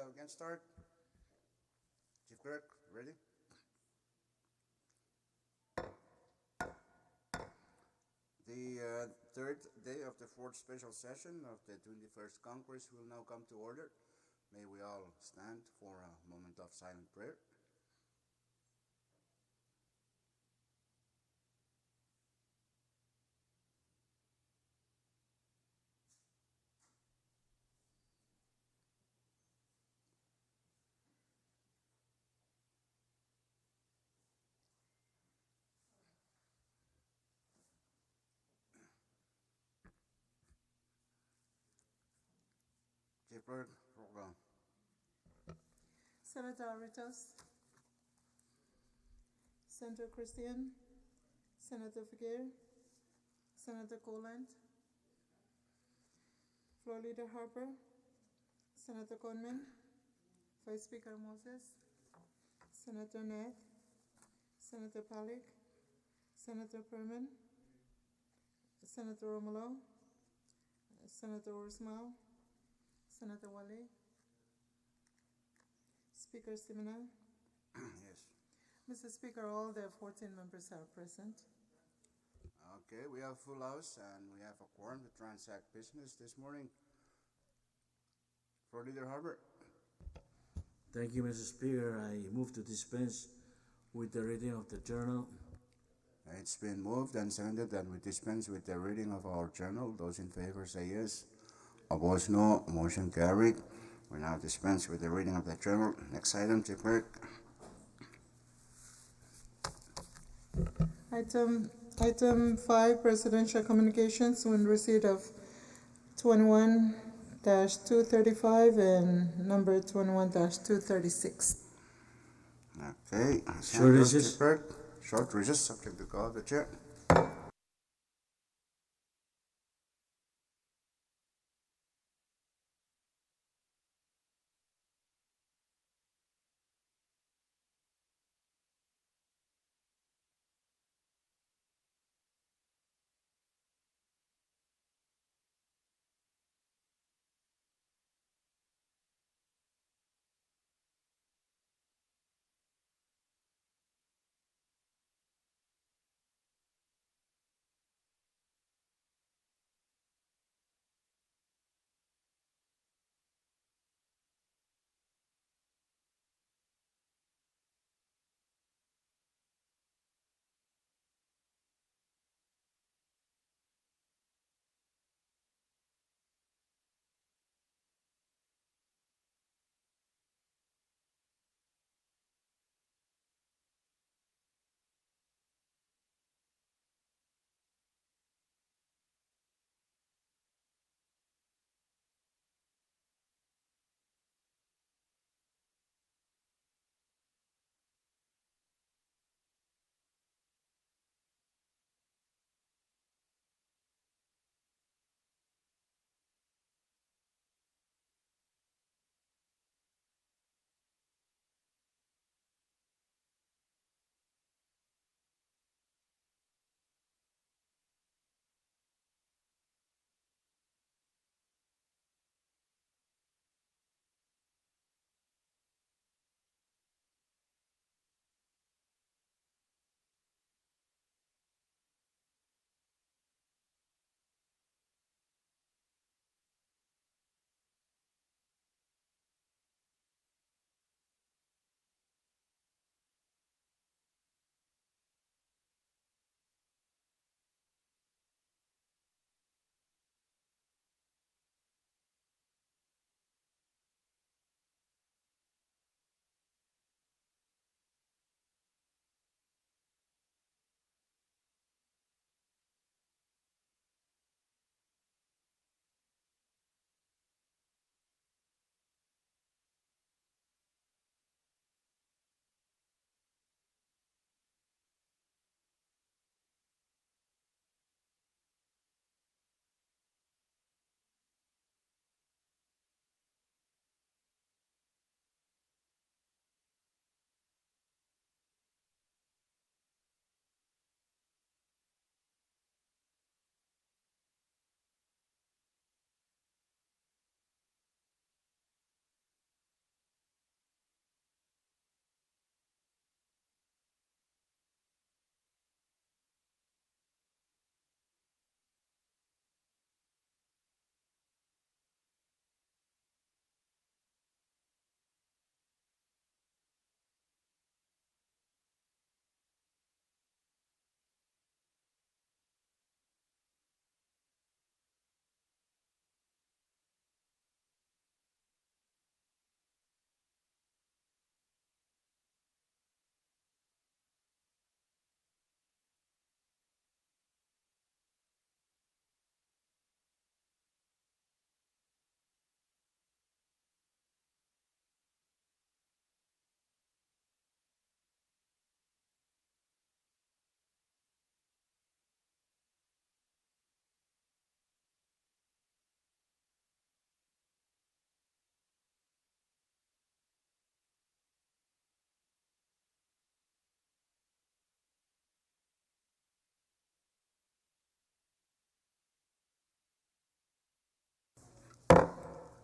we can start. Chief Clerk, ready? The third day of the fourth special session of the 21st Congress will now come to order. May we all stand for a moment of silent prayer. Chief Clerk, roll call. Senator Aritas, Senator Christian, Senator Figuer, Senator Coland, Floor Leader Harper, Senator Conman, Vice Speaker Moses, Senator Nath, Senator Pollack, Senator Perman, Senator Romulo, Senator Ursmal, Senator Wale, Speaker Simina. Yes. Mr. Speaker, all the 14 members are present. Okay, we have a full house and we have a quorum to transact business this morning. For Leader Harbor. Thank you, Mr. Speaker. I move to dispense with the reading of the journal. It's been moved and seconded that we dispense with the reading of our journal. Those in favor say yes. Opposed, no. Motion carried. We now dispense with the reading of the journal. Next item, Chief Clerk. Item 5, Presidential Communications in receipt of 21-235 and number 21-236. Okay. Short recess. Chief Clerk. Short recess, subject to call of the chair.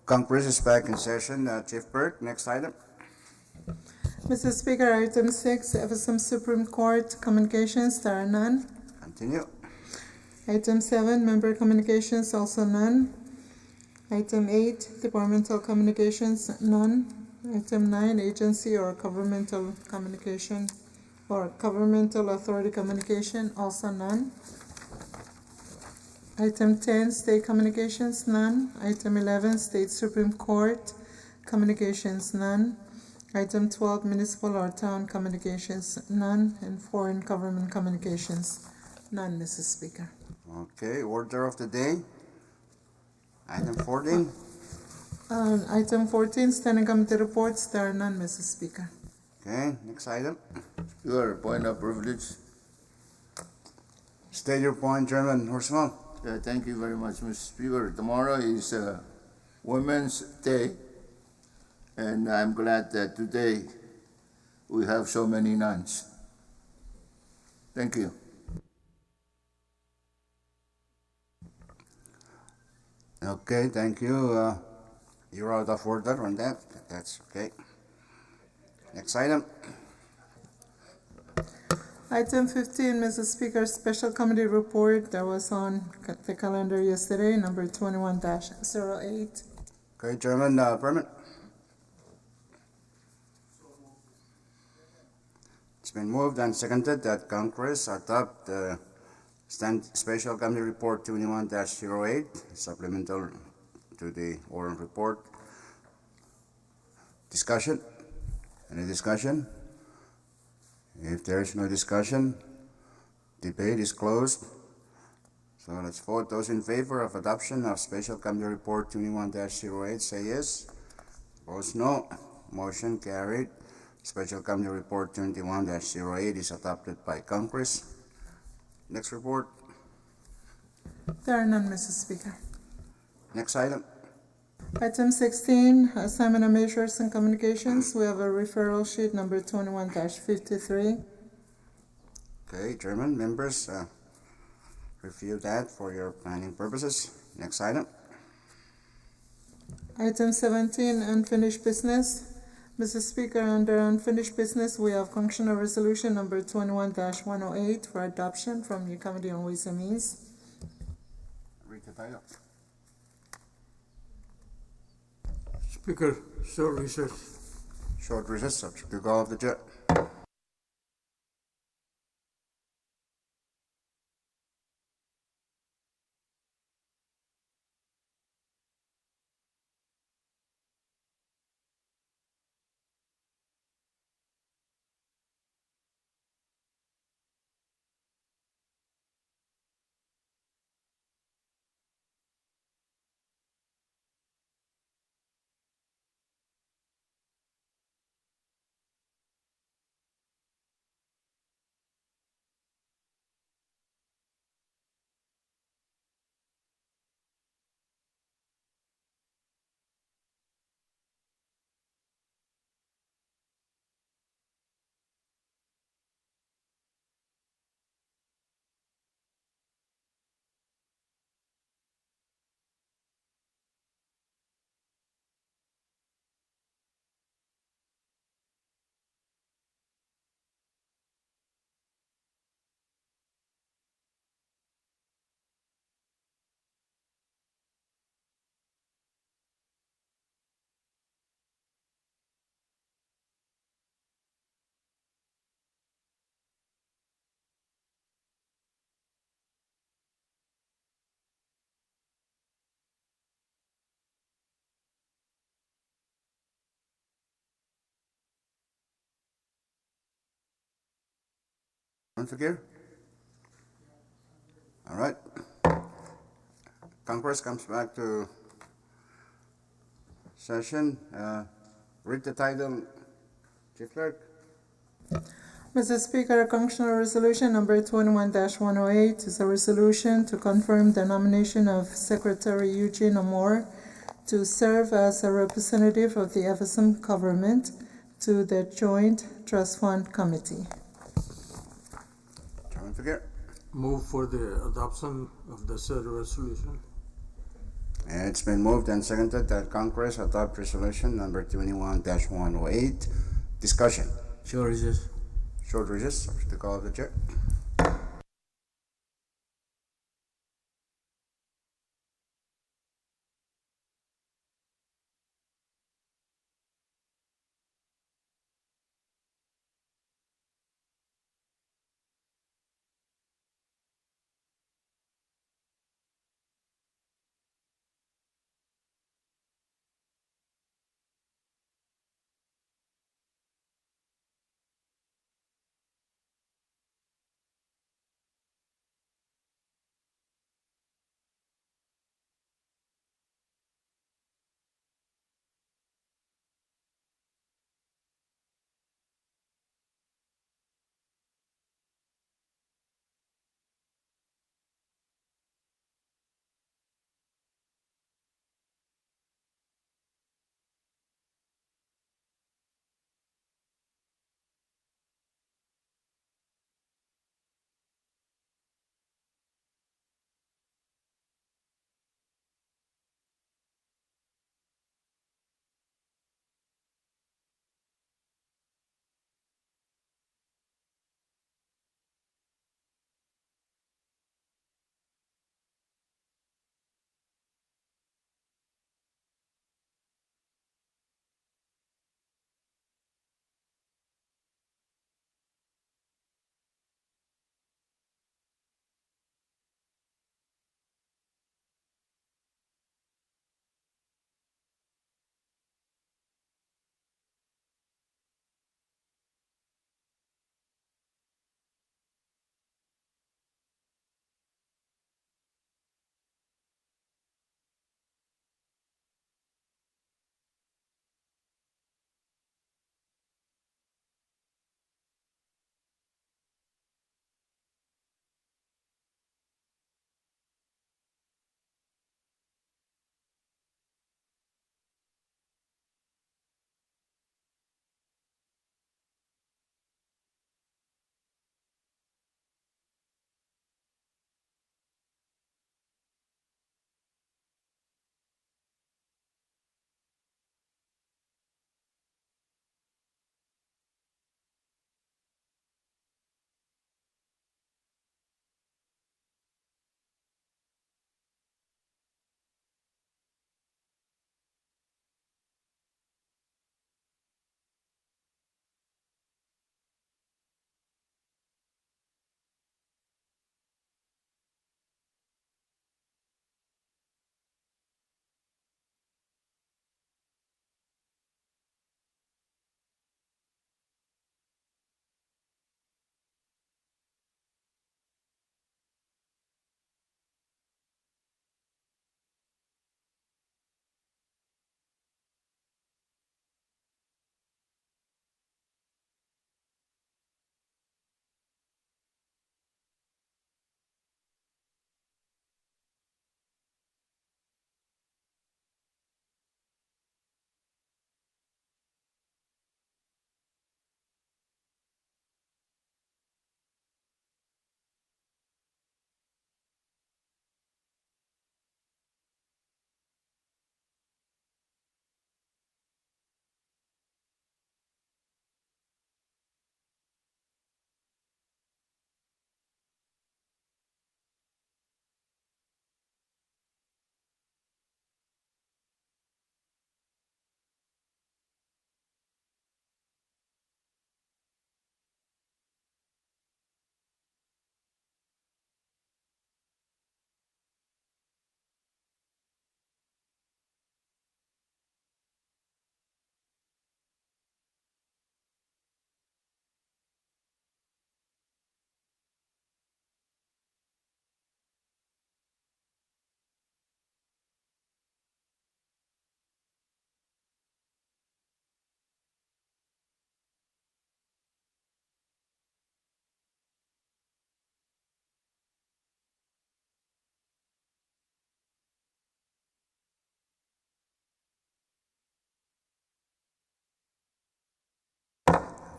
Congress is back in session. Chief Burke, next item. Mr. Speaker, item 6, FSM Supreme Court Communications, there are none. Continue. Item 7, Member Communications, also none. Item 8, Departmental Communications, none. Item 9, Agency or Governmental Communication or Governmental Authority Communication, also none. Item 10, State Communications, none. Item 11, State Supreme Court Communications, none. Item 12, Municipal or Town Communications, none. And Foreign Government Communications, none, Mr. Speaker. Okay, order of the day. Item 14. Item 14, Standing Committee Reports, there are none, Mr. Speaker. Okay, next item. Your point of privilege. State your point, Chairman Horseman. Thank you very much, Mr. Speaker. Tomorrow is Women's Day, and I'm glad that today we have so many nuns. Thank you. Okay, thank you. You're out of order on that. That's okay. Next item. Item 15, Mr. Speaker, Special Committee Report that was on the calendar yesterday, number 21-08. Okay, Chairman Permit. It's been moved and seconded that Congress adopt the Special Committee Report 21-08, supplemental to the oral report. Discussion? Any discussion? If there is no discussion, debate is closed. So let's vote. Those in favor of adoption of Special Committee Report 21-08 say yes. Opposed no. Motion carried. Special Committee Report 21-08 is adopted by Congress. Next report. There are none, Mr. Speaker. Next item. Item 16, Assignment of Measures and Communications. We have a referral sheet number 21-53. Okay, Chairman, members, review that for your planning purposes. Next item. Item 17, Unfinished Business. Mr. Speaker, under Unfinished Business, we have Functional Resolution number 21-108 for adoption from the Committee on Ways and Means. Read the title. Speaker, short recess. Short recess, subject to call of the chair. Figure? All right. Congress comes back to session. Read the title, Chief Clerk. Mr. Speaker, Functional Resolution number 21-108 is a resolution to confirm the nomination of Secretary Eugene Amor to serve as a representative of the FSM government to the Joint Trust Fund Committee. Chairman Figure. Move for the adoption of the said resolution. It's been moved and seconded that Congress adopt resolution number 21-108. Discussion. Short recess. Short recess. After the call of the chair.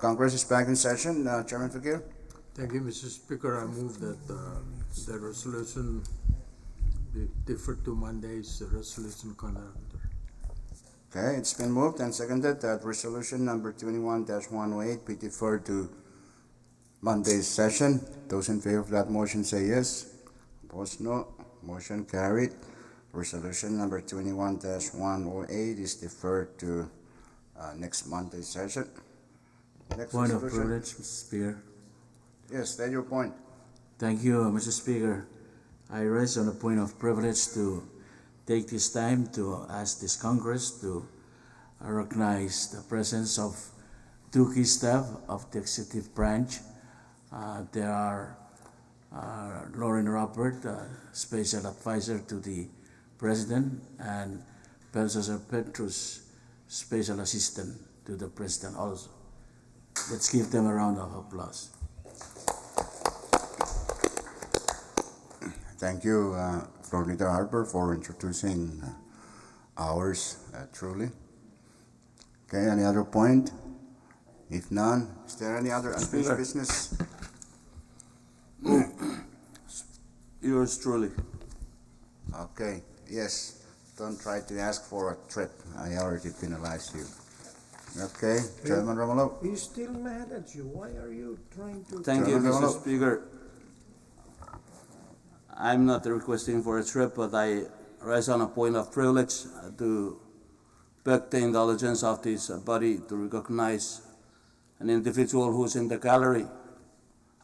Congress is back in session. Chairman Fakir. Thank you, Mr. Speaker. I move that the resolution be deferred to Monday's resolution calendar. Okay, it's been moved and seconded that resolution number 21-108 be deferred to Monday's session. Those in favor of that motion say yes. Opposed, no. Motion carried. Resolution number 21-108 is deferred to next Monday's session. Next Point of resolution. privilege, Mr. Speaker. Yes, state your point. Thank you, Mr. Speaker. I raise on a point of privilege to take this time to ask this Congress to recognize the presence of two key staff of the executive branch. There are Lauren Robert, Special Advisor to the President, and Belshazzar Petrus, Special Assistant to the President also. Let's give them a round of applause. Thank you, Floor Leader Harper, for introducing ours truly. Okay, any other point? If none, is there any other unfinished Speaker. business? Yours truly. Okay, yes. Don't try to ask for a trip. I already penalized you. Okay, Chairman Romulo. He's still mad at you. Why are you trying to? Thank you, Chairman Mr. Romano. Speaker. I'm not requesting for a trip, but I rise on a point of privilege to beg the indulgence of this body to recognize an individual who's in the gallery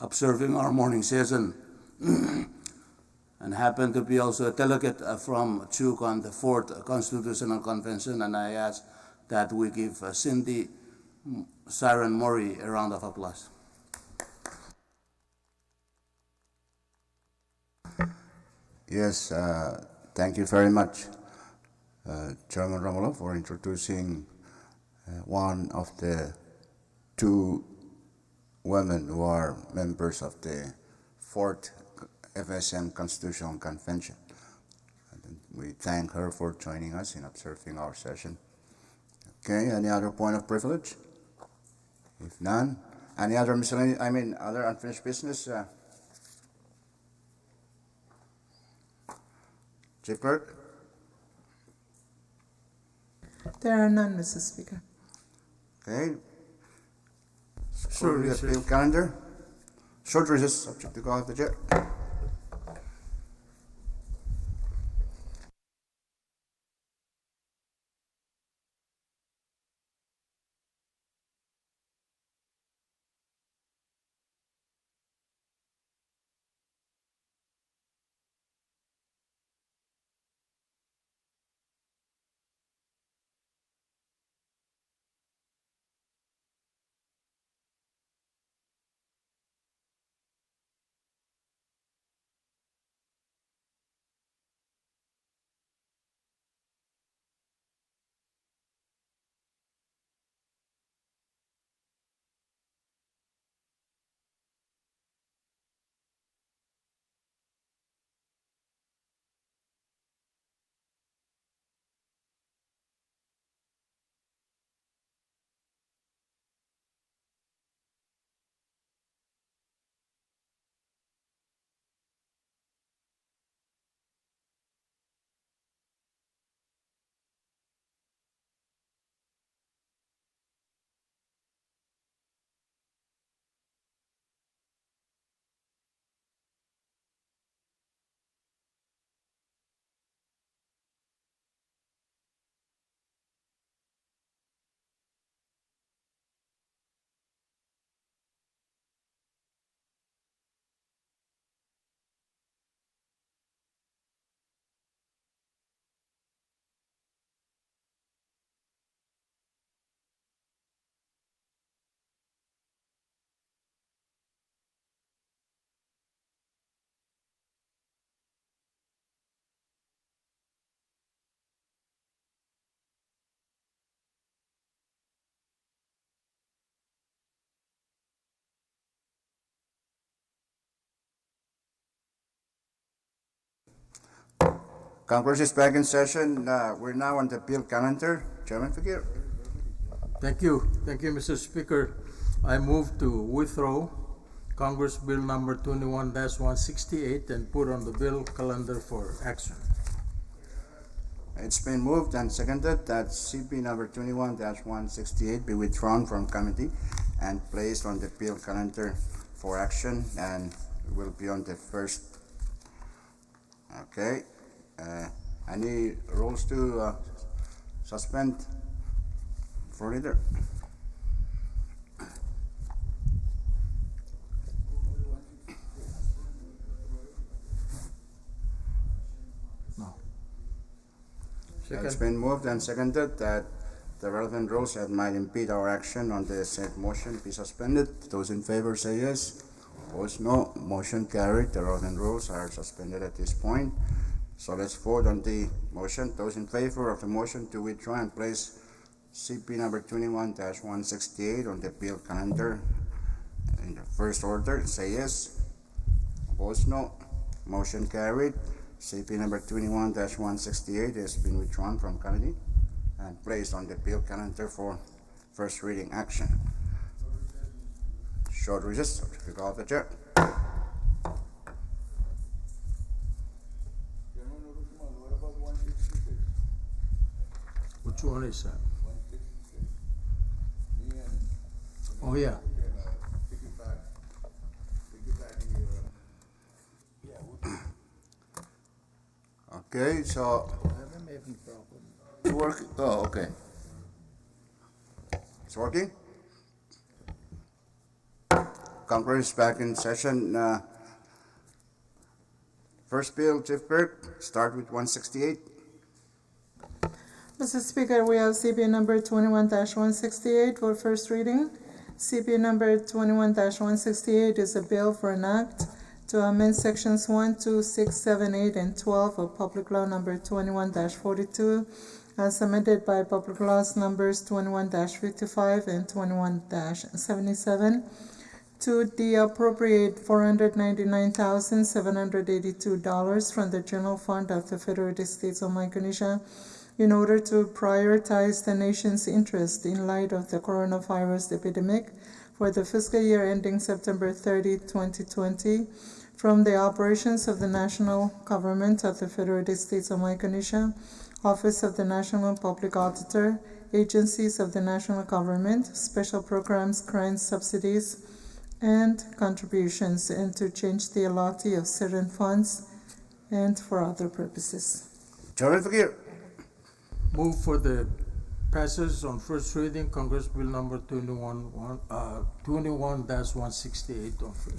observing our morning session and happened to be also a delegate from CHUCON, the 4th Constitutional Convention, and I ask that we give Cindy Siren Mori a round of applause. Yes, thank you very much, Chairman Romulo, for introducing one of the two women who are members of the 4th FSM Constitutional Convention. And we thank her for joining us in observing our session. Okay, any other point of privilege? If none, any other other unfinished business? Chief Clerk? There are none, Mr. Speaker. Okay. Short Approve the recess. appeal calendar. Short recess, subject to call of the chair. Congress is back in session. We're now on the appeal calendar. Chairman Fakir. Thank you, Mr. Speaker. I move to withdraw Congress Bill number 21-168 and put on the bill calendar for action. It's been moved and seconded that CP number 21-168 be withdrawn from committee and placed on the bill calendar for action and will be on the first. Okay. Any rules to suspend for leader? It's been moved and seconded that the relevant rules that might impede our action on the said motion be suspended. Those in favor say yes. Opposed, no. Motion carried. The relevant rules are suspended at this point. So let's vote on the motion. Those in favor of the motion to withdraw and place CP number 21-168 on the bill calendar in the first order, say yes. Opposed, no. Motion carried. CP number 21-168 has been withdrawn from committee and placed on the bill calendar for first reading action. Short recess. Recall the chair. Which one is that? Oh, yeah. Okay, so I'm having problem. It's working? Oh, okay. it's working. Congress is back in session. First bill, Chief Burke, start with 168. Mr. Speaker, we have CP number 21-168 for first reading. CP number 21-168 is a bill for an act to amend sections 1, 2, 6, 7, 8, and 12 of Public Law number 21-42 as amended by Public Laws numbers 21-55 and 21-77 to deappropriate $499,782 from the general fund of the Federated States of Micronesia in order to prioritize the nation's interest in light of the coronavirus epidemic for the fiscal year ending September 30, 2020, from the operations of the national government of the Federated States of Micronesia, Office of the National Public Auditor, agencies of the national government, special programs, grants, subsidies, and contributions, and to change the allotee of certain funds and for other purposes. Chairman Fakir. Move for the passes on first reading, Congress Bill number 21-168 on free.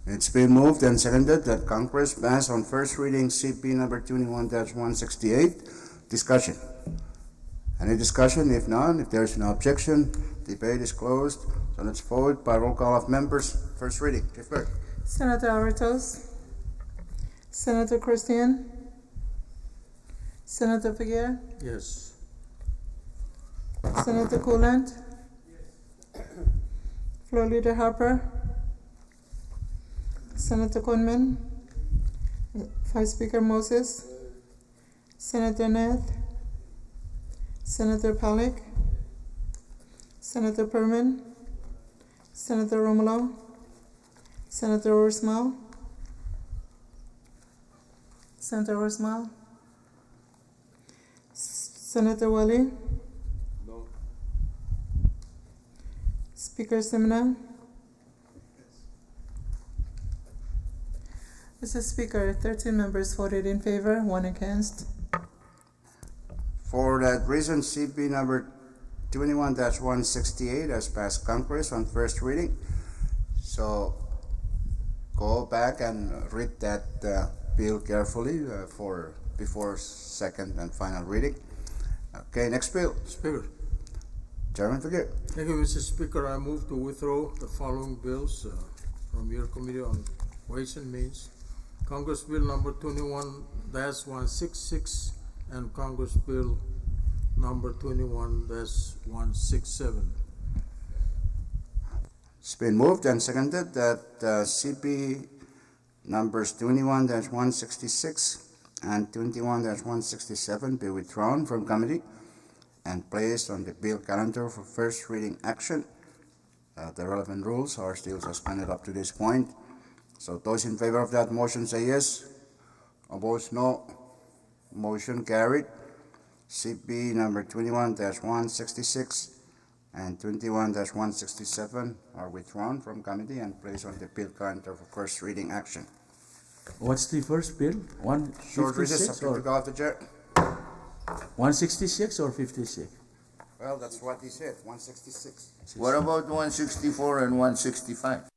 It's been moved and seconded that Congress pass on first reading CP number 21-168. Discussion. Any discussion? If none, if there's no objection, debate is closed. So let's vote by roll call of members. First reading. Chief Burke. Senator Aratos, Senator Christian, Senator Figuer, Yes. Senator Coolant, Floor Leader Harper, Senator Conman, Vice Speaker Moses, Senator Nath, Senator Pollack, Senator Perman, Senator Romulo, Senator Ursmal, Senator Ursmal, Senator Wally, No. Speaker Simina. Mr. Speaker, 13 members voted in favor, 1 against. For that reason, CP number 21-168 has passed Congress on first reading. So go back and read that bill carefully before second and final reading. Okay, next bill. Speaker. Chairman Fakir. Thank you, Mr. Speaker. I move to withdraw the following bills from your Committee on Ways and Means. Congress Bill number 21-166 and Congress Bill number 21-167. It's been moved and seconded that CP numbers 21-166 and 21-167 be withdrawn from committee and placed on the bill calendar for first reading action. The relevant rules are still suspended up to this point. So those in favor of that motion say yes. Opposed, no. Motion carried. CP number 21-166 and 21-167 are withdrawn from committee and placed on the bill calendar for first reading action. What's the first bill? Short recess, 156 subject to or call of the chair. 166 or 56? Well, that's what he said, 166. What about 164 and 165?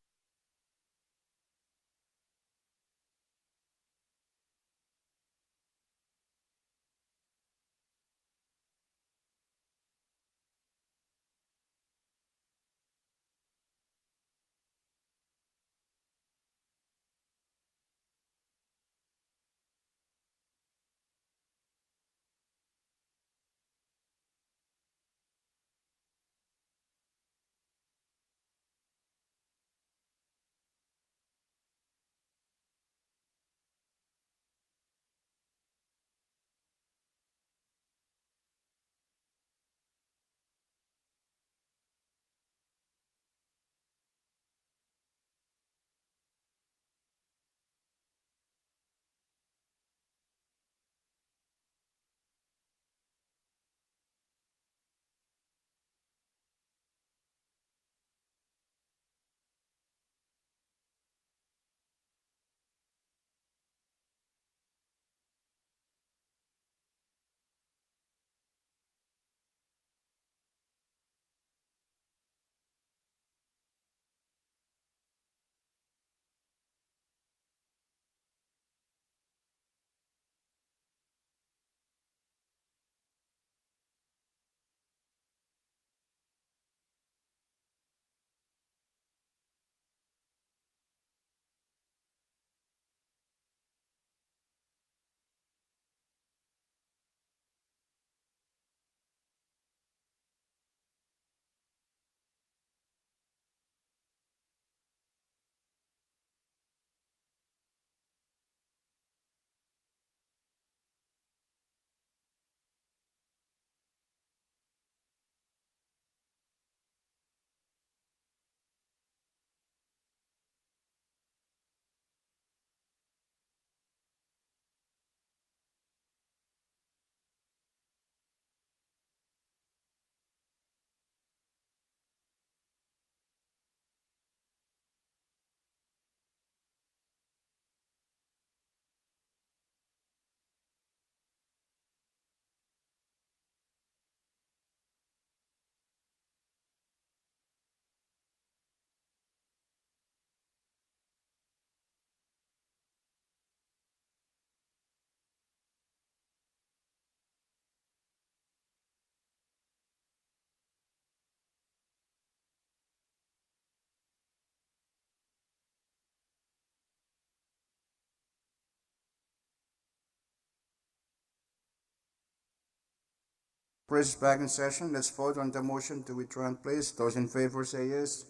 Press is back in session. Let's vote on the motion to withdraw and place. Those in favor say yes.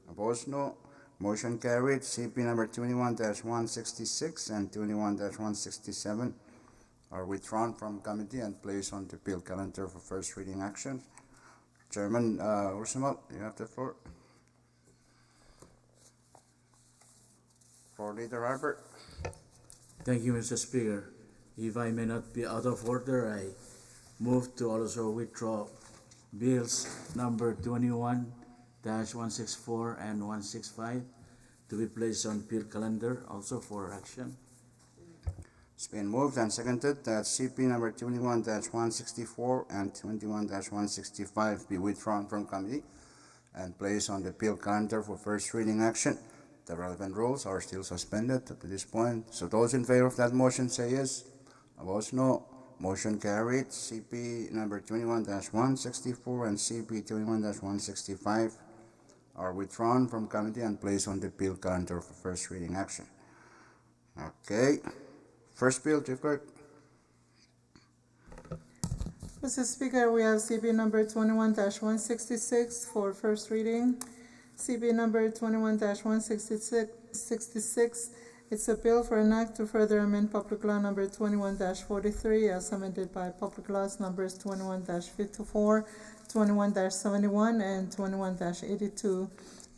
Opposed, no. Motion carried. CP number 21-166 and 21-167 are withdrawn from committee and placed on the bill calendar for first reading action. Chairman Ursumal, you have the floor. For Leader Harbert. Thank you, Mr. Speaker. If I may not be out of order, I move to also withdraw bills number 21-164 and 165 to be placed on bill calendar also for action. It's been moved and seconded that CP number 21-164 and 21-165 be withdrawn from committee and placed on the bill calendar for first reading action. The relevant rules are still suspended up to this point. So those in favor of that motion say yes. Opposed, no. Motion carried. CP number 21-164 and CP 21-165 are withdrawn from committee and placed on the bill calendar for first reading action. Okay. First bill, Chief Clerk. Mr. Speaker, we have CB number 21-166 for first reading, CB number 21-166 It's a bill for an act to further amend Public Law number 21-43 as amended by Public Laws numbers 21-54, 21-71, and 21-82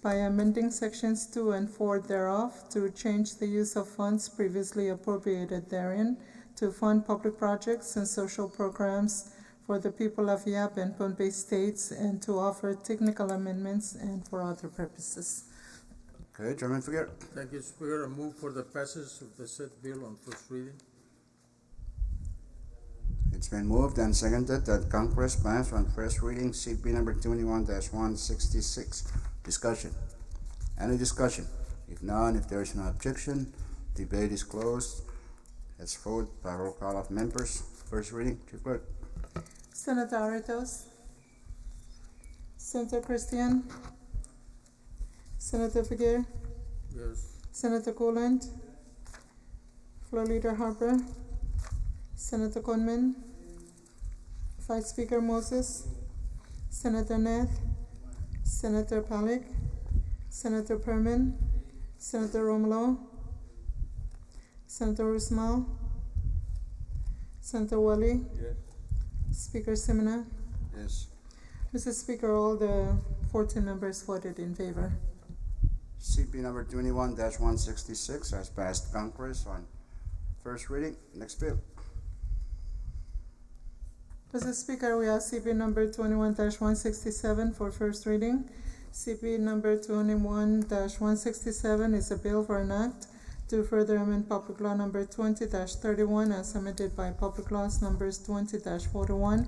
by amending sections 2 and 4 thereof to change the use of funds previously appropriated therein to fund public projects and social programs for the people of Yap and Pohnpei states and to offer technical amendments and for other purposes. Okay, Chairman Figueroa. Thank you, Speaker. I move for the passage of the said bill on first reading. It's been moved and seconded that Congress pass on first reading CP number 21-166. Discussion. Any discussion? If none, if there is no objection, debate is closed. Let's vote by roll call of members. First reading, Chief Clerk. Senator Aritos, Senator Christian, Senator Figueroa, Yes. Senator Colant, Floor Leader Harper, Senator Conman, Vice Speaker Moses, Senator Nath, Senator Pollack, Senator Perman, Senator Romulo, Senator Usmal, Senator Wally, Yes. Speaker Simina. Yes. Mr. Speaker, all the 14 members voted in favor. CP number 21-166 has passed Congress on first reading. Next bill. Mr. Speaker, we have CP number 21-167 for first reading. CP number 21-167 is a bill for an act to further amend Public Law number 20-31 as amended by Public Laws numbers 20-41,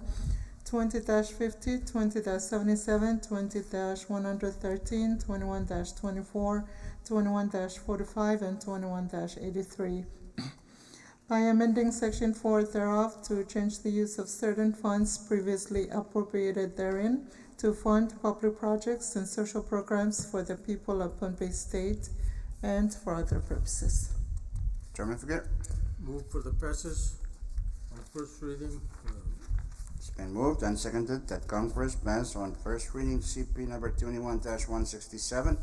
20-50, 20-77, 20-113, 21-24, 21-45, and 21-83. By amending Section 4 thereof to change the use of certain funds previously appropriated therein to fund public projects and social programs for the people of Pohnpei State and for other purposes. Chairman Figueroa. Move for the passage on first reading. It's been moved and seconded that Congress pass on first reading CP number 21-167.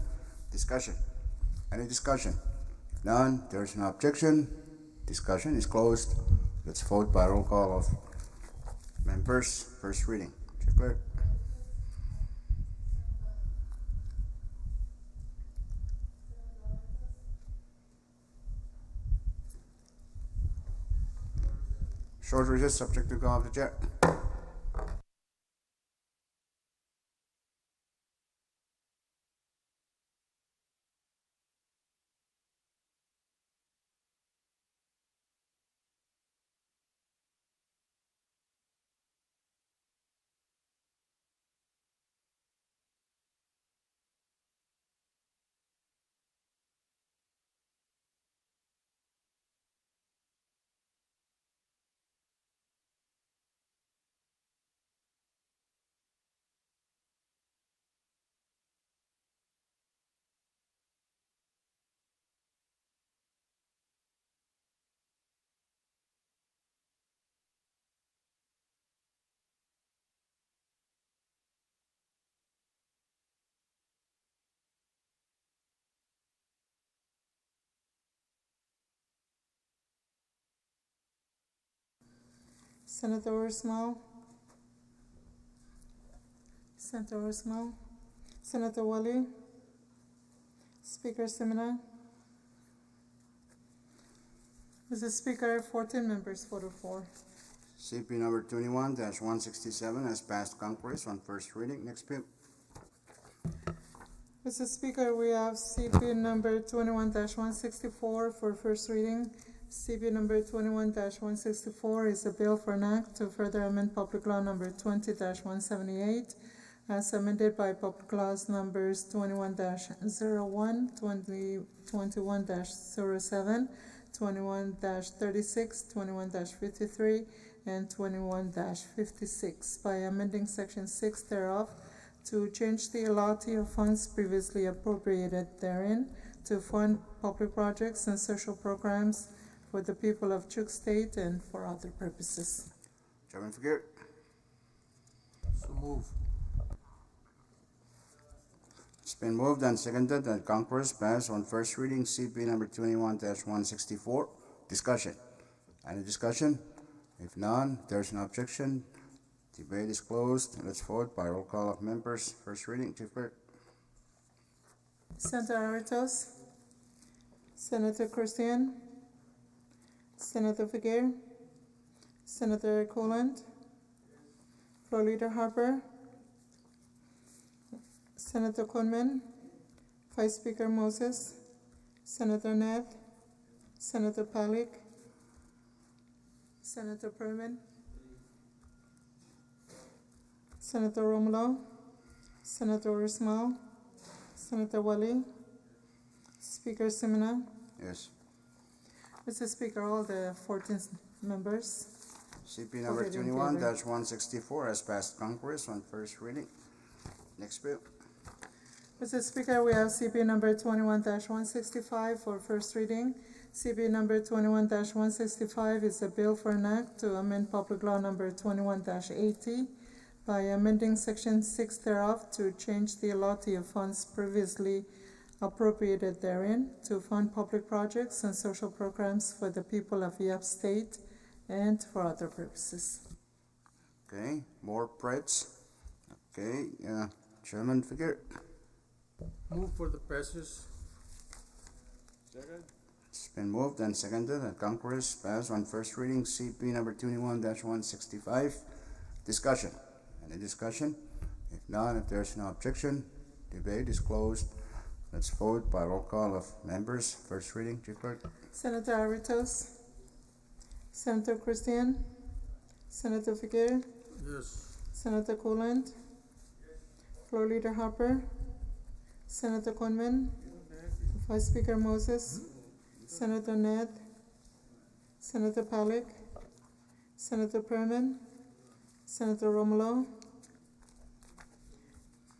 Discussion. Any discussion? None. There is no objection. Discussion is closed. Let's vote by roll call of members. First reading. Chief Clerk. Short recess subject to call of the chair. Senator Usmal, Senator Usmal, Senator Wally, Speaker Simina. Mr. Speaker, 14 members voted for. CP number 21-167 has passed Congress on first reading. Next bill. Mr. Speaker, we have CP number 21-164 for first reading. CP number 21-164 is a bill for an act to further amend Public Law number 20-178 as amended by Public Laws numbers 21-01, 21-07, 21-36, 21-53, and 21-56 by amending Section 6 thereof to change the allotment of funds previously appropriated therein to fund public projects and social programs for the people of Chuk State and for other purposes. Chairman Figueroa. So move. It's been moved and seconded that Congress pass on first reading CP number 21-164. Discussion. Any discussion? If none, there's no objection. Debate is closed. Let's vote by roll call of members. First reading, Chief Clerk. Senator Aritos, Senator Christian, Senator Figuer, Senator Coland, Floor Leader Harper, Senator Conman, Vice Speaker Moses, Senator Ned, Senator Palik, Senator Perman, Senator Romulo, Senator Rismal, Senator Wally, Speaker Simina. Yes. Mr. Speaker, all the 14 members. CP number Voted in 21-164 has passed Congress on first reading. Next bill. Mr. Speaker, we have CP number 21-165 for first reading. CP number 21-165 is a bill for an act to amend public law number 21-80 by amending section 6 thereof to change the allotment of funds previously appropriated therein to fund public projects and social programs for the people of Yap State and for other purposes. Okay, more Preds. Okay, Chairman Figuer. Move for the passage. It's been moved and seconded that Congress pass on first reading CP number 21-165. Discussion. Any discussion? If none, if there's no objection, debate is closed. Let's vote by roll call of members. First reading, Chief Clerk. Senator Aritos, Senator Christian, Senator Figuer, Yes. Senator Coland, Floor Leader Harper, Senator Conman, Vice Speaker Moses, Senator Ned, Senator Palik, Senator Perman, Senator Romulo,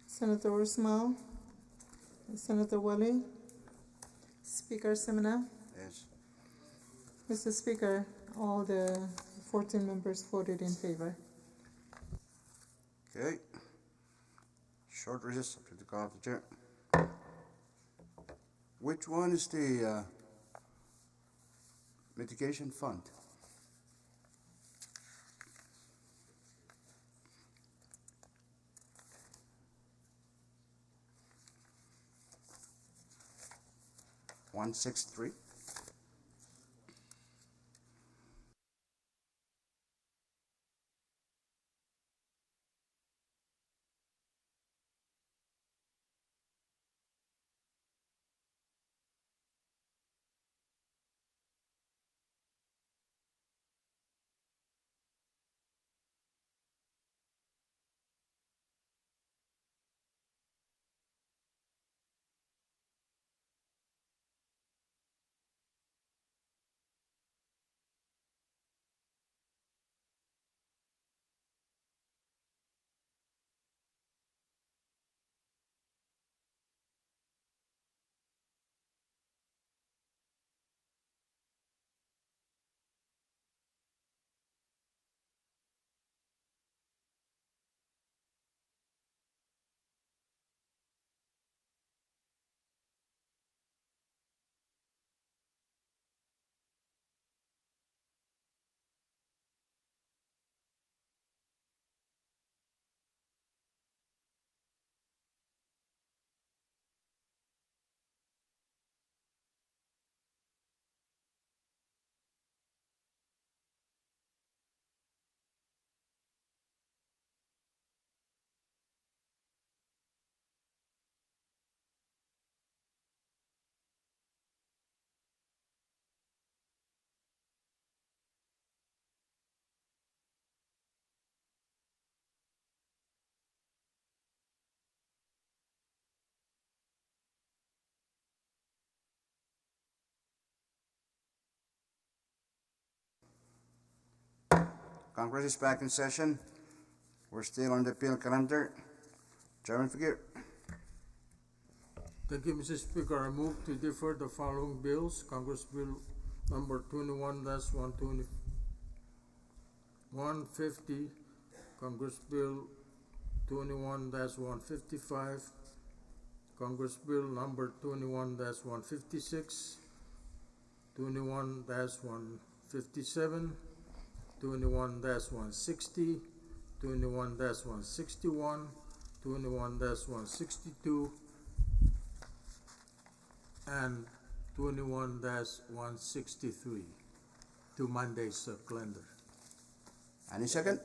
Senator Rismal, Senator Wally, Speaker Simina. Yes. Mr. Speaker, all the 14 members voted in favor. Okay. Short recess up to the call of the chair. Which one is the mitigation fund? One 163. Congress is back in session. We're still on the bill calendar. Chairman Figuer. Thank you, Mr. Speaker. I move to defer the following bills. Congress Bill number 21-150, Congress Bill 21-155, Congress Bill number 21-156, 21-157, 21-160, 21-161, 21-162, and 21-163 to Monday's calendar. Any second?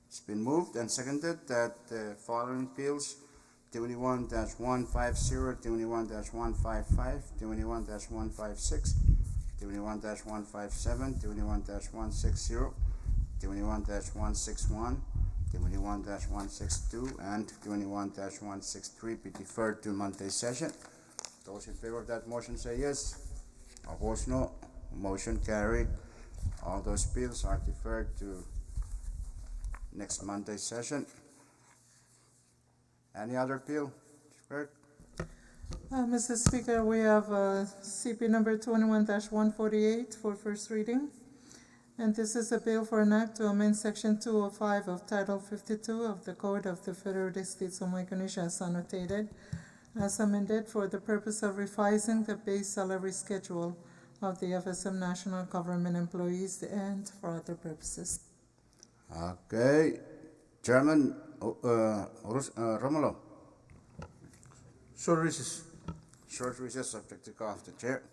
It's been moved and seconded that the following bills, 21-150, 21-155, 21-156, 21-157, 21-160, 21-161, 21-162, and 21-163 be deferred to Monday's session. Those in favor of that motion say yes. Opposed, no. Motion carried. All those bills are deferred to next Monday's session. Any other bill deferred? Mr. Speaker, we have CP number 21-148 for first reading. And this is a bill for an act to amend Section 205 of Title 52 of the Code of the Federal States of Micronesia as annotated, as amended for the purpose of revising the base salary schedule of the FSM national government employees and for other purposes. Okay. Chairman Romulo. Short recess. Short recess subject to call of the chair.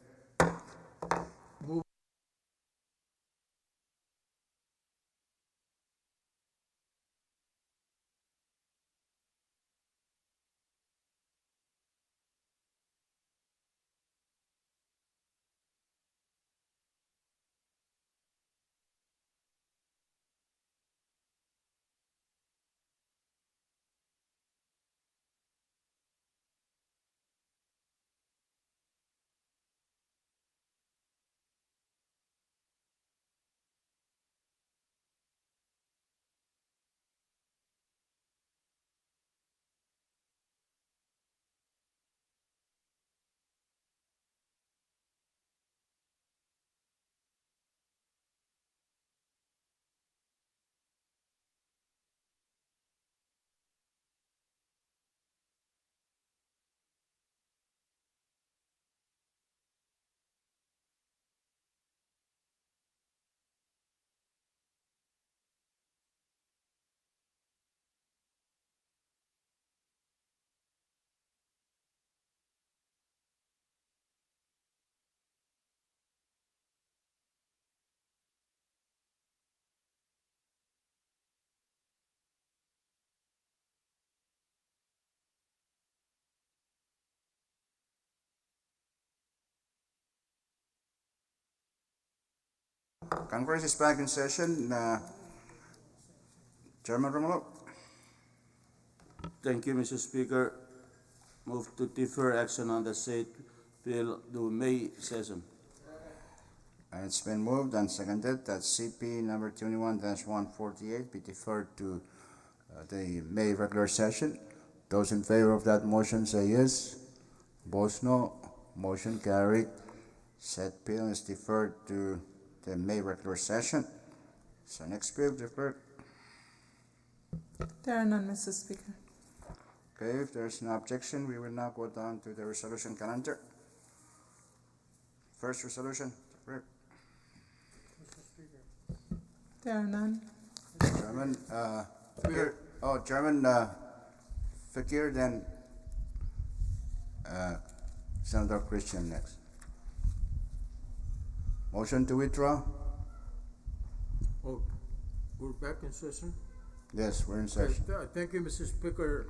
Congress is back in session. Chairman Romulo. Thank you, Mr. Speaker. Move to defer action on the said bill to May session. And it's been moved and seconded that CP number 21-148 be deferred to the May regular session. Those in favor of that motion say yes. Opposed, no. Motion carried. Said bill is deferred to the May regular session. So next bill deferred. There are none, Mr. Speaker. Okay, if there's no objection, we will now go down to the resolution calendar. First resolution, deferred. There are none. Chairman, Chairman Fakir, then Senator Christian next. Motion to withdraw? Oh, we're back in session? Yes, we're in session. Thank you, Mr. Speaker.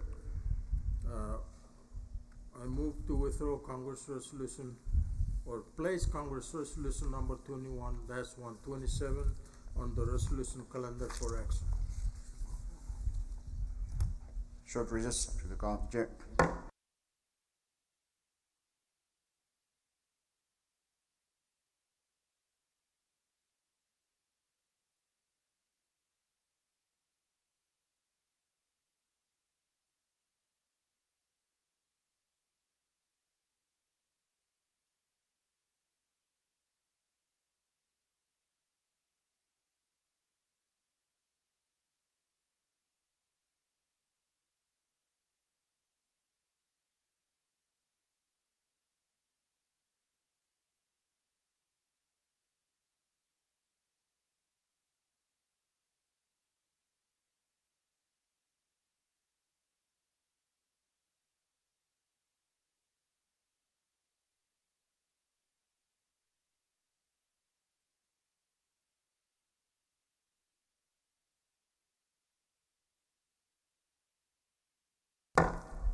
I move to withdraw Congress resolution or place Congress resolution number 21-127 on the resolution calendar for action. Short recess to the call of the chair.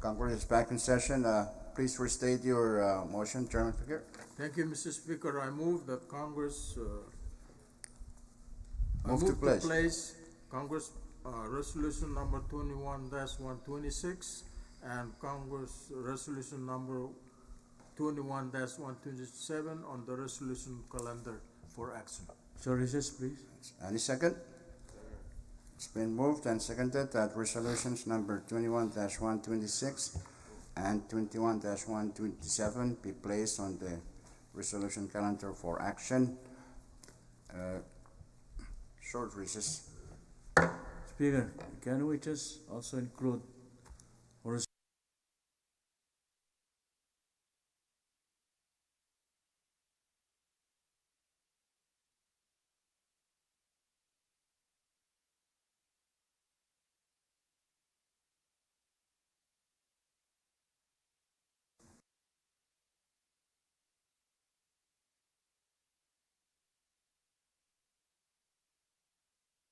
Congress is back in session. Please restate your motion, Chairman Figueroa. Thank you, Mr. Speaker. I move that Congress, I Move to move to place. place Congress, resolution number 21-126 and Congress resolution number 21-127 on the resolution calendar for action. So recess, please. Any second? It's been moved and seconded that resolutions number 21-126 and 21-127 be placed on the resolution calendar for action. Short recess. Speaker, can we just also include or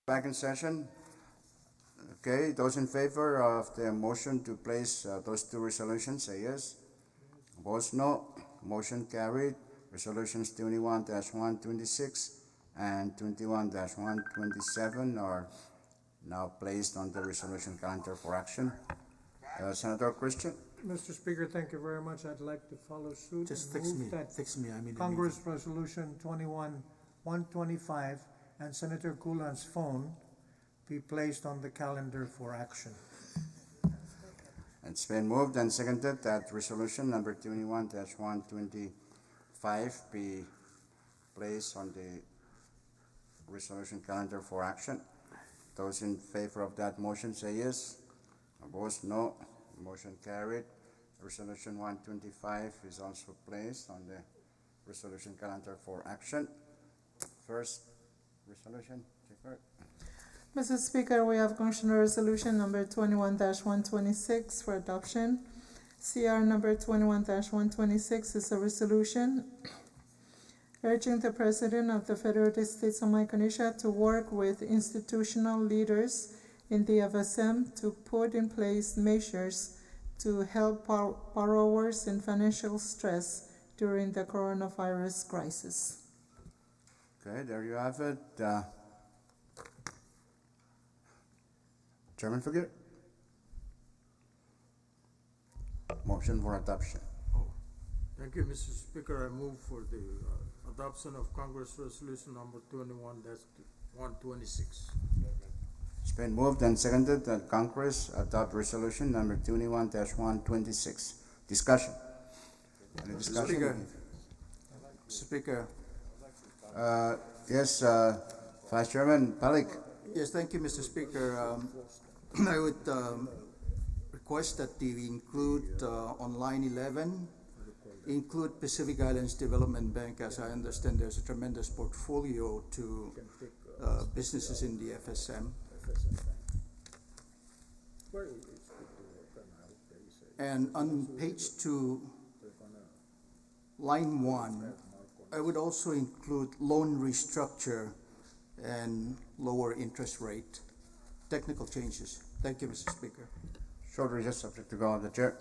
Back in session. Okay, those in favor of the motion to place those two resolutions, say yes. Opposed, no. Motion carried. Resolutions 21-126 and 21-127 are now placed on the resolution calendar for action. Senator Christian? Mr. Speaker, thank you very much. I'd like to follow suit just and move that fix me, I mean. Congress Resolution 21-125 and Senator Kulan's phone be placed on the calendar for action. It's been moved and seconded that resolution number 21-125 be placed on the resolution calendar for action. Those in favor of that motion say yes. Opposed, no. Motion carried. Resolution 125 is also placed on the resolution calendar for action. First resolution, Secretary. Mr. Speaker, we have Congressional Resolution number 21-126 for adoption. CR number 21-126 is a resolution urging the President of the Federated States of Micronesia to work with institutional leaders in the FSM to put in place measures to help borrowers in financial stress during the coronavirus crisis. Okay, there you have it. Chairman Figueroa. Motion for adoption. Thank you, Mr. Speaker. I move for the adoption of Congress resolution number 21-126. It's been moved and seconded that Congress adopt resolution number 21-126. Discussion. Any discussion? Speaker. Mr. Speaker. Yes, Vice Chairman Palik. Yes, thank you, Mr. Speaker. I would request that we include on line 11, include Pacific Islands Development Bank. As I understand, there's a tremendous portfolio to businesses in the FSM. And on page 2, line 1, I would also include loan restructure and lower interest rate. Technical changes. Thank you, Mr. Speaker. Short recess subject to go on the chair.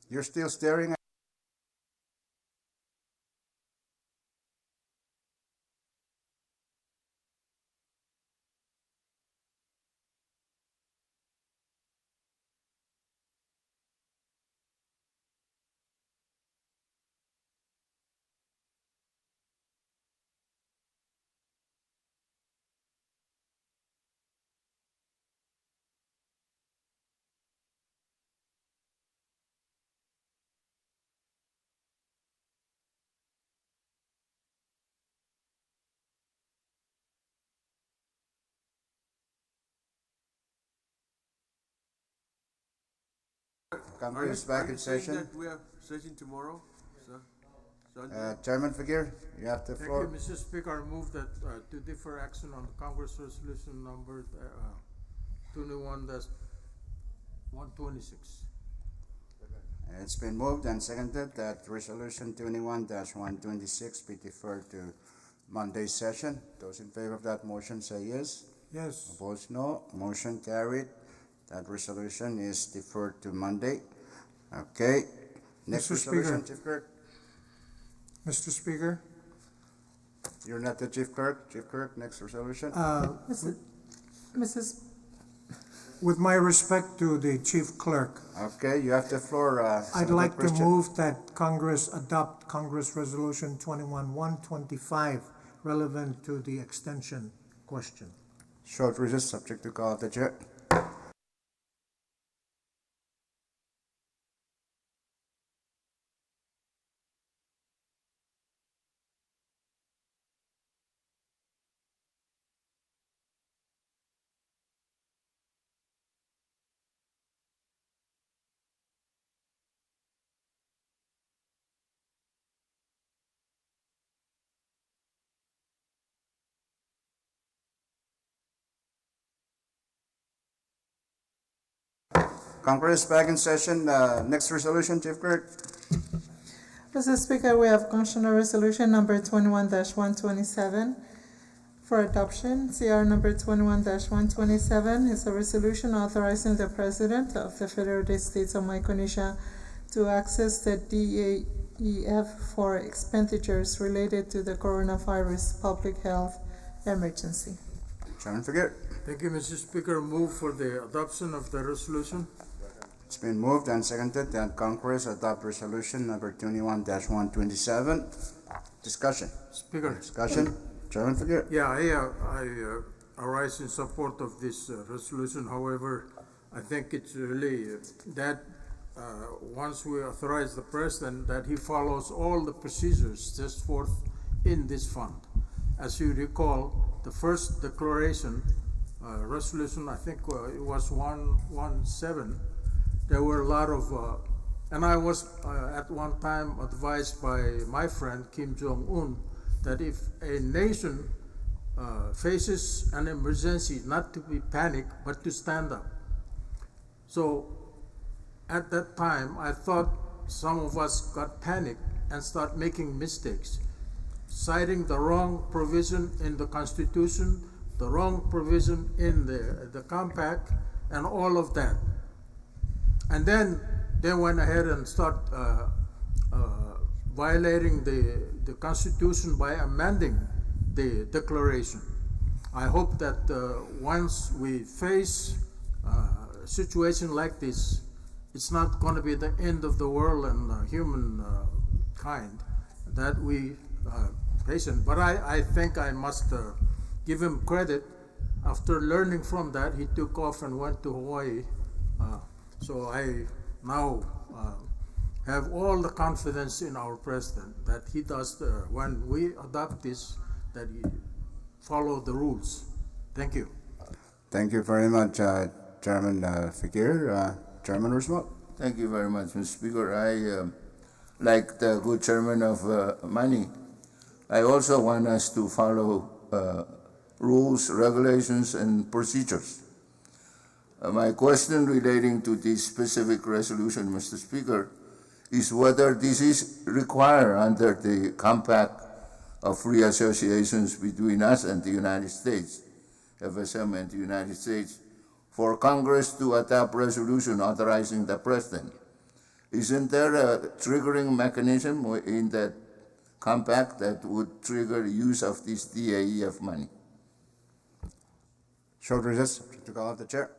You're still staring at. Congress back in session. That we are session tomorrow, sir? Chairman Figueroa, you have the Thank floor. you, Mr. Speaker. I move that to defer action on Congress resolution number 21-126. It's been moved and seconded that resolution 21-126 be deferred to Monday's session. Those in favor of that motion say yes. Yes. Opposed, no. Motion carried. That resolution is deferred to Monday. Okay. Next Mr. resolution, Speaker. Chief Clerk. Mr. Speaker, You're not the Chief Clerk. Chief Clerk, next resolution. Mrs. with my respect to the Chief Clerk, Okay, you have the floor. I'd Senator like to Christian. move that Congress adopt Congress Resolution 21-125 relevant to the extension question. Short recess, subject to call of the chair. Congress back in session. Next resolution, Chief Clerk. Mr. Speaker, we have Constitutional Resolution number 21-127 for adoption. CR number 21-127 is a resolution authorizing the President of the Federated States of Micronesia to access the DAEF for expenditures related to the coronavirus public health emergency. Chairman Figueroa. Thank you, Mr. Speaker. Move for the adoption of the resolution. It's been moved and seconded that Congress adopt resolution number 21-127. Discussion. Speaker. Discussion. Chairman Figueroa. Yeah, I arise in support of this resolution. However, I think it's really that once we authorize the President, that he follows all the procedures set forth in this fund. As you recall, the first declaration resolution, I think it was 117. There were a lot of, and I was at one time advised by my friend Kim Jong-un that if a nation faces an emergency, not to be panicked, but to stand up. So at that time, I thought some of us got panicked and start making mistakes, citing the wrong provision in the Constitution, the wrong provision in the compact, and all of that. And then they went ahead and start violating the Constitution by amending the declaration. I hope that once we face a situation like this, it's not going to be the end of the world and humankind that we patient. But I think I must give him credit. After learning from that, he took off and went to Hawaii. So I now have all the confidence in our president that he does, when we adopt this, that he follow the rules. Thank you. Thank you very much, Chairman Figueroa. Chairman Roosevelt. Thank you very much, Mr. Speaker. I, like the good chairman of Manny, I also want us to follow rules, regulations, and procedures. My question relating to this specific resolution, Mr. Speaker, is whether this is required under the Compact of Free Associations between us and the United States, FSM and the United States, for Congress to adopt resolution authorizing the President isn't there a triggering mechanism in that compact that would trigger use of this DAEF money? Short recess, subject to call of the chair.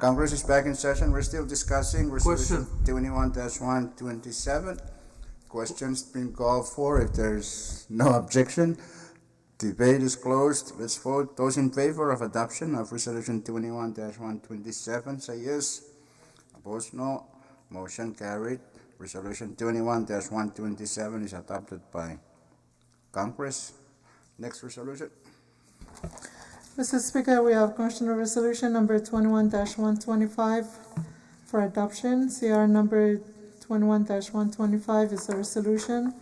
Congress is back in session. We're still discussing Resolution Question. 21-127. Questions been called for. If there's no objection, debate is closed. Let's vote. Those in favor of adoption of Resolution 21-127 say yes. Opposed, no. Motion carried. Resolution 21-127 is adopted by Congress. Next resolution. Mr. Speaker, we have Constitutional Resolution number 21-125 for adoption. CR number 21-125 is a resolution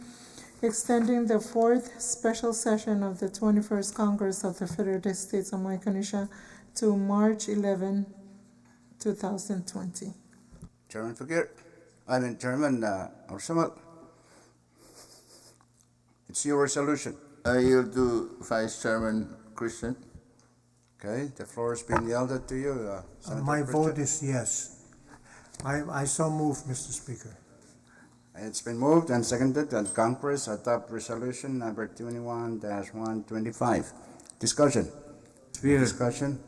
extending the fourth special session of the 21st Congress of the Federal States of Micronesia to March 11, 2020. Chairman Fakir. Chairman Orsamal. It's your resolution. I yield to Vice Chairman Christian. Okay, the floor has been yielded to you. Senator My Christian. vote is yes. I so move, Mr. Speaker. It's been moved and seconded that Congress adopt resolution number 21-125. Discussion. Speaker, Discussion.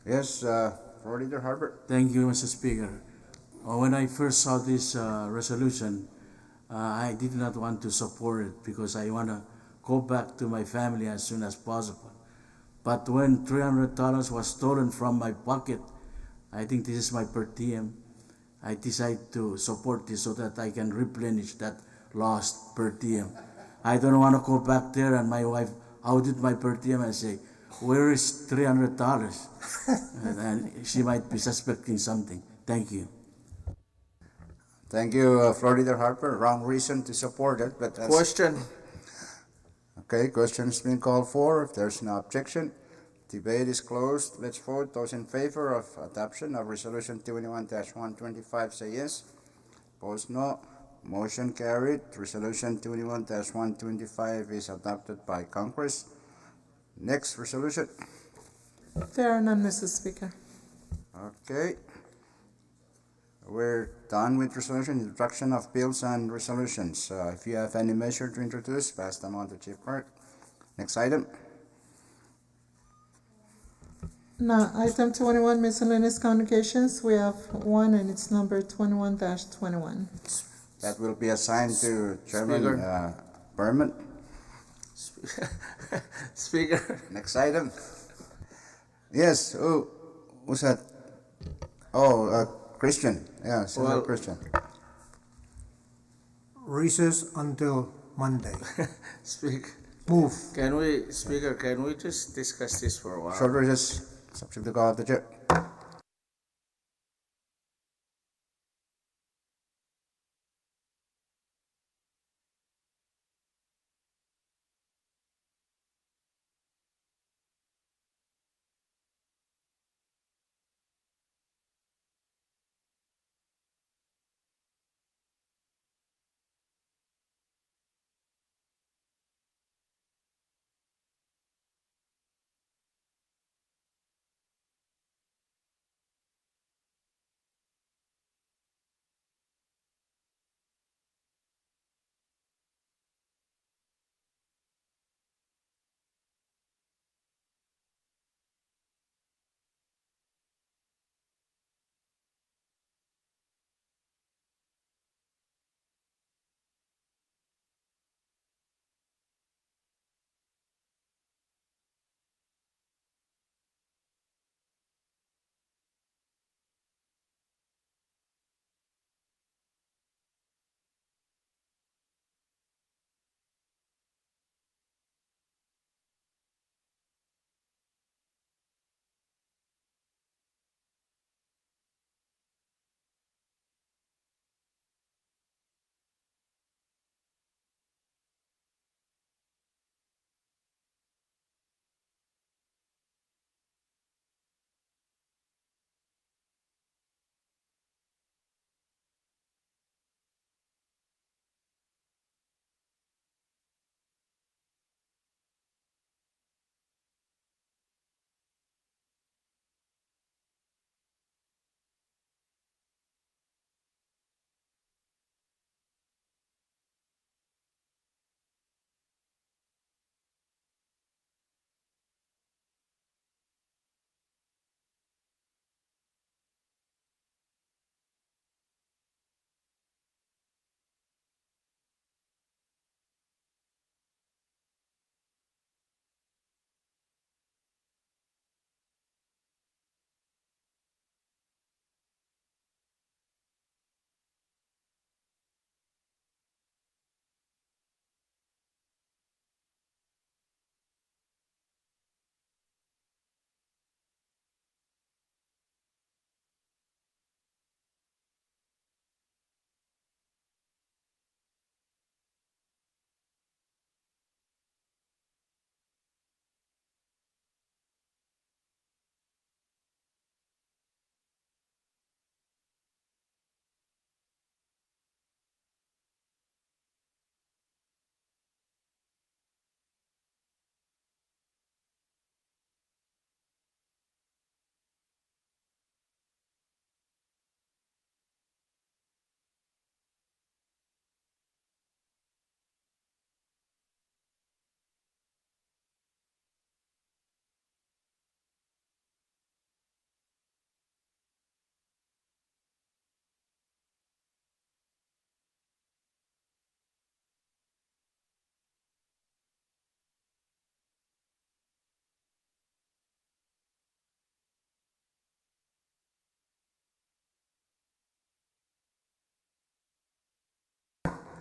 Yes, Floor Leader Harbert. thank you, Mr. Speaker. When I first saw this resolution, I did not want to support it because I want to go back to my family as soon as possible. But when $300 was stolen from my pocket, I think this is my per diem, I decided to support this so that I can replenish that lost per diem. I don't want to go back there and my wife audit my per diem and say, where is $300? And she might be suspecting something. Thank you. Thank you, Floor Leader Harper. Wrong reason to support it, but that's... Question. Okay, question's been called for. If there's no objection, debate is closed. Let's vote. Those in favor of adoption of Resolution 21-125 say yes. Opposed, no. Motion carried. Resolution 21-125 is adopted by Congress. Next resolution. There are none, Mr. Speaker. Okay. We're done with resolution, introduction of bills and resolutions. If you have any measure to introduce, pass them on to Chief Clerk. Next item. Now, item 21, miscellaneous communications. We have one, and it's number 21-21. That will be assigned to Chairman Speaker. Berman. Speaker. Next item. Yes, who's that? Christian. Yeah, Senator Well- Christian. Recess until Monday. Speaker. Move. Speaker, can we just discuss this for a while? Short recess, subject to call of the chair.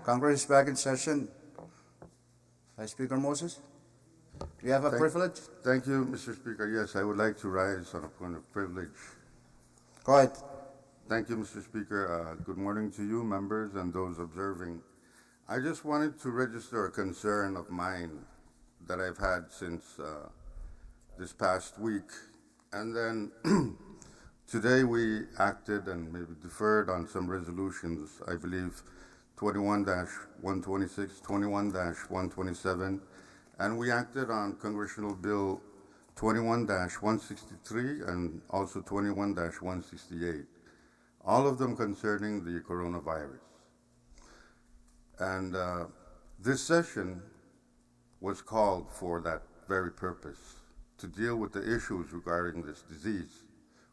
Congress is back in session. Vice Speaker Moses, do you have a privilege? Thank you, Mr. Speaker. Yes, I would like to rise on a point of privilege. Go ahead. Thank you, Mr. Speaker. Good morning to you, members, and those observing. I just wanted to register a concern of mine that I've had since this past week. And then today we acted and maybe deferred on some resolutions, I believe 21-126, 21-127, and we acted on Congressional Bill 21-163 and also 21-168, all of them concerning the coronavirus. And this session was called for that very purpose, to deal with the issues regarding this disease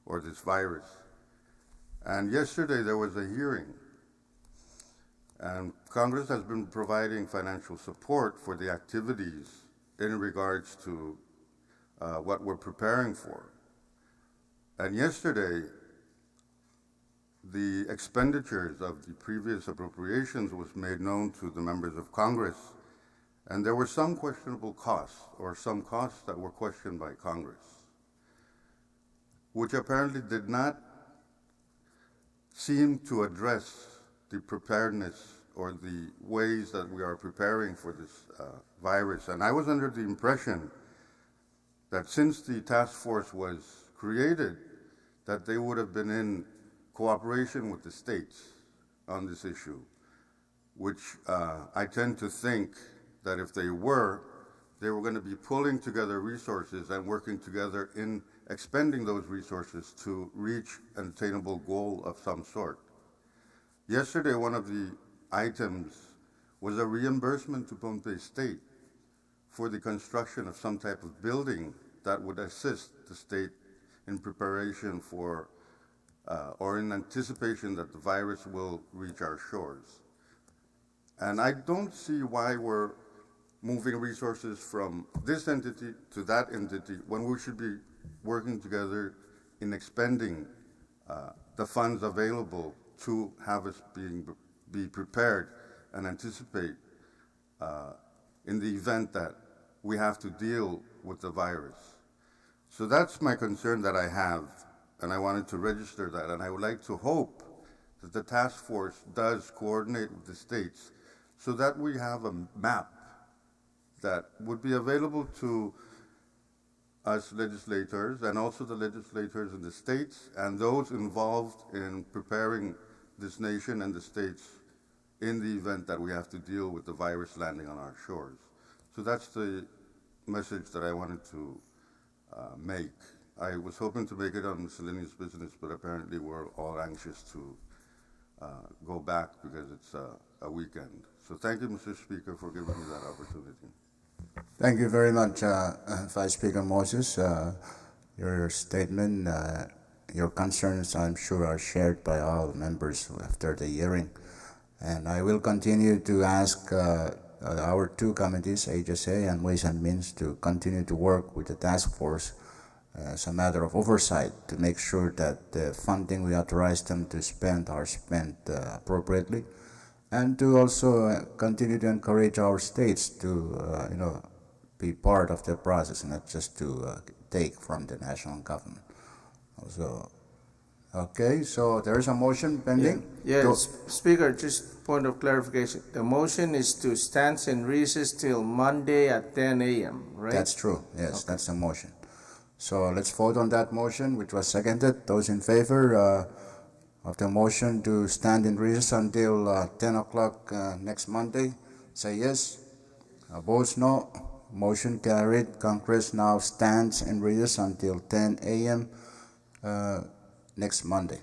or this virus. And yesterday there was a hearing, and Congress has been providing financial support for the activities in regards to what we're preparing for. And yesterday, the expenditures of the previous appropriations was made known to the members of Congress, and there were some questionable costs, or some costs that were questioned by Congress, which apparently did not seem to address the preparedness or the ways that we are preparing for this virus. And I was under the impression that since the task force was created, that they would have been in cooperation with the states on this issue, which I tend to think that if they were going to be pulling together resources and working together in expending those resources to reach an attainable goal of some sort. Yesterday, one of the items was a reimbursement to Pohnpei State for the construction of some type of building that would assist the state in preparation for or in anticipation that the virus will reach our shores. And I don't see why we're moving resources from this entity to that entity when we should be working together in expending the funds available to have us be prepared and anticipate in the event that we have to deal with the virus. So that's my concern that I have, and I wanted to register that, and I would like to hope that the task force does coordinate with the states so that we have a map that would be available to us legislators and also the legislators in the states and those involved in preparing this nation and the states in the event that we have to deal with the virus landing on our shores. So that's the message that I wanted to make. I was hoping to make it on miscellaneous business, but apparently we're all anxious to go back because it's a weekend. So thank you, Mr. Speaker, for giving me that opportunity. Thank you very much, Vice Speaker Moses. Your statement, your concerns, I'm sure, are shared by all members after the hearing. And I will continue to ask our two committees, HSA and Ways and Means, to continue to work with the task force as a matter of oversight to make sure that the funding we authorize them to spend are spent appropriately, and to also continue to encourage our states to be part of the process, not just to take from the national government. Also, okay, so there is a motion pending. Yes, Speaker, just point of clarification. The motion is to stand in recess till Monday at 10 a.m., right? That's true, yes, okay. That's the motion. So let's vote on that motion, which was seconded. Those in favor of the motion to stand in recess until 10 o'clock next Monday, say yes. Opposed, no. Motion carried. Congress now stands in recess until 10 a.m. Next Monday.